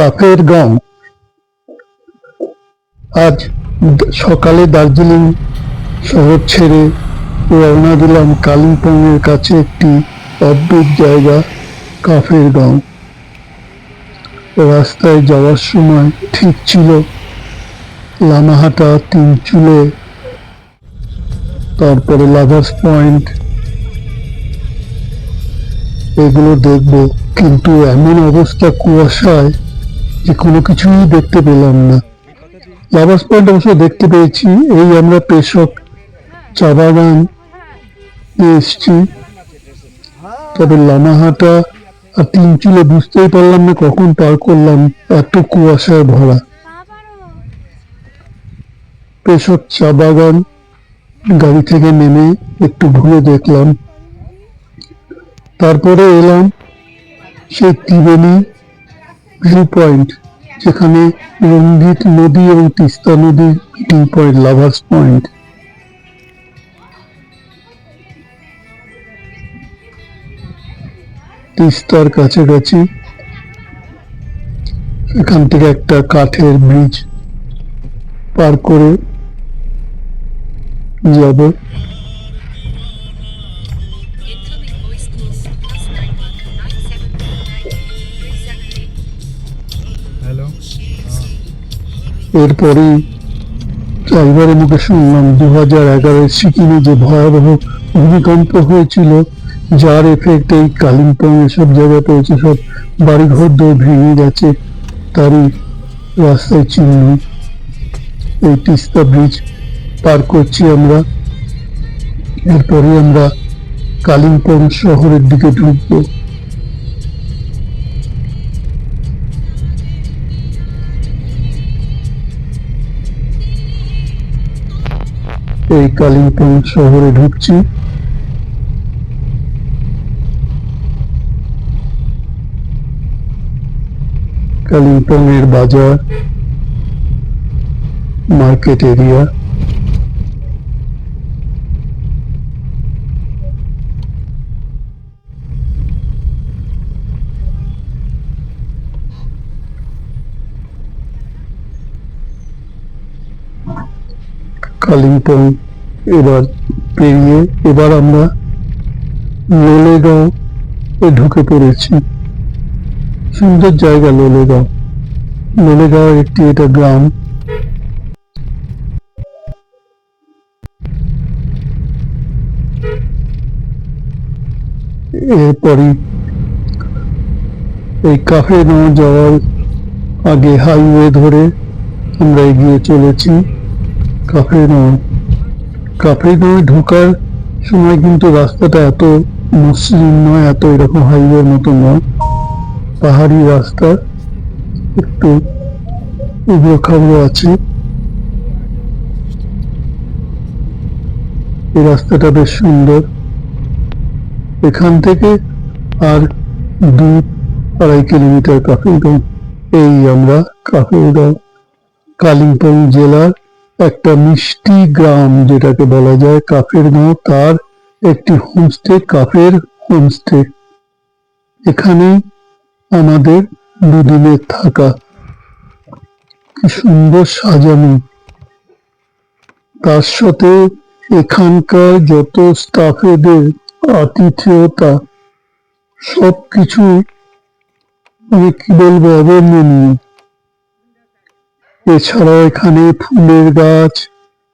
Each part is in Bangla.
কাফের গাঁও। আজ সকালে দার্জিলিং শহর ছেড়ে রওনা দিলাম কালিম্পং এর কাছে একটি অদ্ভুত জায়গা কাফের গাঁও। রাস্তায় যাওয়ার সময় ঠিক ছিল লামাহাটা, তিনচুলে, তারপরে লাভার্স পয়েন্ট, এগুলো দেখব, কিন্তু এমন অবস্থা কুয়াশায় যে কোনো কিছুই দেখতে পেলাম না। লাভার্স পয়েন্ট অবশ্য দেখতে পেয়েছি, এই আমরা পেশক চা বাগান এসছি, তবে লামাহাটা আর তিনচুলে বুঝতেই পারলাম না কখন পার করলাম, এত কুয়াশায় ভরা। পেশক চা বাগান গাড়ি থেকে নেমে একটু ঘুরে দেখলাম, তারপরে এলাম সেই ত্রিবেণী ভিউ পয়েন্ট, যেখানে রঙ্গিত নদী এবং তিস্তা নদীর মিটিং পয়েন্ট, লাভার্স পয়েন্ট। তিস্তার কাছাকাছি, এখান থেকে একটা কাঠের ব্রিজ পার করে যাব। এরপরেই ড্রাইভারের মুখে শুনলাম 2011 সিকিমে যে ভয়াবহ ভূমিকম্প হয়েছিল, যার এফেক্ট এই কালিম্পং এসব জায়গায় পড়েছে, সব বাড়িঘর দৌড় ভেঙে গেছে, তারই রাস্তায় চিহ্ন। এই তিস্তা ব্রিজ পার করছি আমরা, এরপরে আমরা কালিম্পং শহরের দিকে ঢুকবো। এই কালিম্পং শহরে ঢুকছি। কালিম্পং এর বাজার, মার্কেট এরিয়া, কালিম্পং এবার পেরিয়ে এবার আমরা লোলেগাঁও এ ঢুকে পড়েছি। সুন্দর জায়গা লোলেগাঁও। লোলেগাঁও একটি এটা গ্রাম। এরপরই এই কাফে গাঁও যাওয়ার আগে হাইওয়ে ধরে আমরা এগিয়ে চলেছি কাফে গাঁও। কাফে গাঁয়ে ঢোকার সময় কিন্তু রাস্তাটা এত মসৃণ নয়, এত এরকম হাইওয়ের মতো নয়, পাহাড়ি রাস্তা, একটু উবড়ো খাবড়ো আছে। এই রাস্তাটা বেশ সুন্দর। এখান থেকে আর 2-2.5 কিলোমিটার কাফে গাঁও। এই আমরা কাফে গাঁও, কালিম্পং জেলার একটা মিষ্টি গ্রাম যেটাকে বলা যায় কাফের গাঁও, তার একটি হোমস্টে, কাফের হোমস্টে। এখানে আমাদের 2 দিনের থাকা। কি সুন্দর সাজানো, তার সাথে এখানকার যত স্টাফেদের আতিথেয়তা, সবকিছু আমি কি বলবো, অবর্ণনীয়। এছাড়াও এখানে ফুলের গাছ,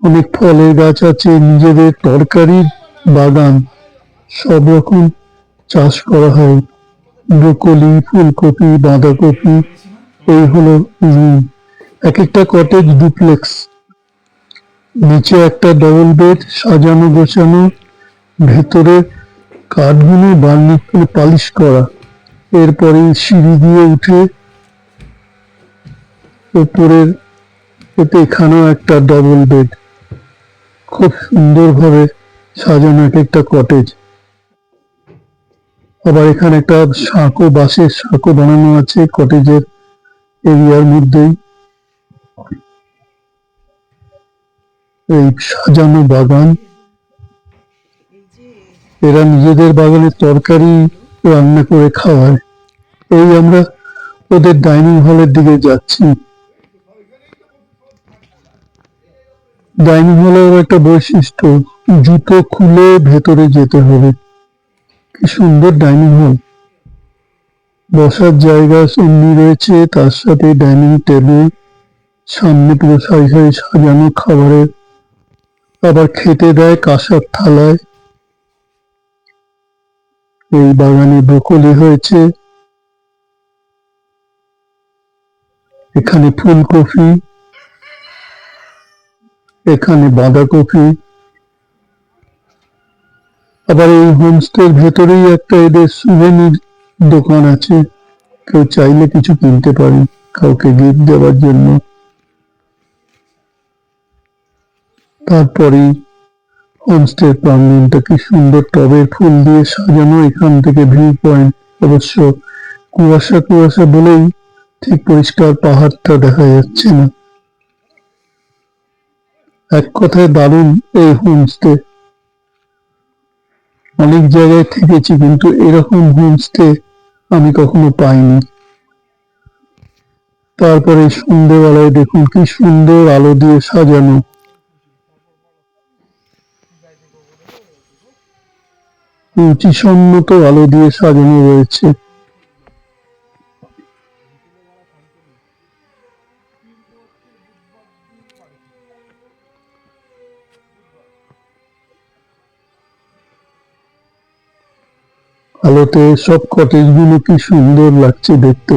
অনেক ফলের গাছ আছে, নিজেদের তরকারির বাগান, সব রকম চাষ করা হয়, ব্রোকলি, ফুলকপি, বাঁধাকপি। এই হলো এক একটা কটেজ ডুপ্লেক্স, নিচে একটা ডবল বেড, সাজানো গোছানো, ভেতরে কাঠগুলো বার্নিশ করে পালিশ করা। এরপরে সিঁড়ি দিয়ে উঠে উপরের এখানেও একটা ডবল বেড, খুব সুন্দরভাবে সাজানো এক একটা কটেজ। আবার এখানে একটা সাঁকো, বাঁশের সাঁকো বানানো আছে কটেজের এরিয়ার মধ্যেই। এই সাজানো বাগান, এরা নিজেদের বাগানের তরকারি রান্না করে খাওয়ায়। এই আমরা ওদের ডাইনিং হলের দিকে যাচ্ছি। ডাইনিং হলের একটা বৈশিষ্ট্য, জুতো খুলে ভেতরে যেতে হবে। কি সুন্দর ডাইনিং হল, বসার জায়গা এমনি রয়েছে, তার সাথে ডাইনিং টেবিল, সামনে পুরো সারি সারি সাজানো খাবারের, আবার খেতে দেয় কাঁসার থালায়। এই বাগানে ব্রোকলি হয়েছে, এখানে ফুলকপি, এখানে বাঁধাকপি। আবার এই হোমস্টের ভেতরেই একটা এদের সুভেনির দোকান আছে, কেউ চাইলে কিছু কিনতে পারেন কাউকে গিফট দেওয়ার জন্য। তারপরেই হোমস্টের প্রাঙ্গণটা কি সুন্দর টবের ফুল দিয়ে সাজানো। এখান থেকে ভিউ পয়েন্ট, অবশ্য কুয়াশা কুয়াশা বলেই ঠিক পরিষ্কার পাহাড়টা দেখা যাচ্ছে না। এক কথায় দারুণ এই হোমস্টে। অনেক জায়গায় থেকেছি কিন্তু এরকম হোমস্টে আমি কখনো পাইনি। তারপরে সন্ধ্যেবেলায় দেখুন কি সুন্দর আলো দিয়ে সাজানো, রুচিসম্মত আলো দিয়ে সাজানো রয়েছে। আলোতে সব কটেজগুলো কি সুন্দর লাগছে দেখতে।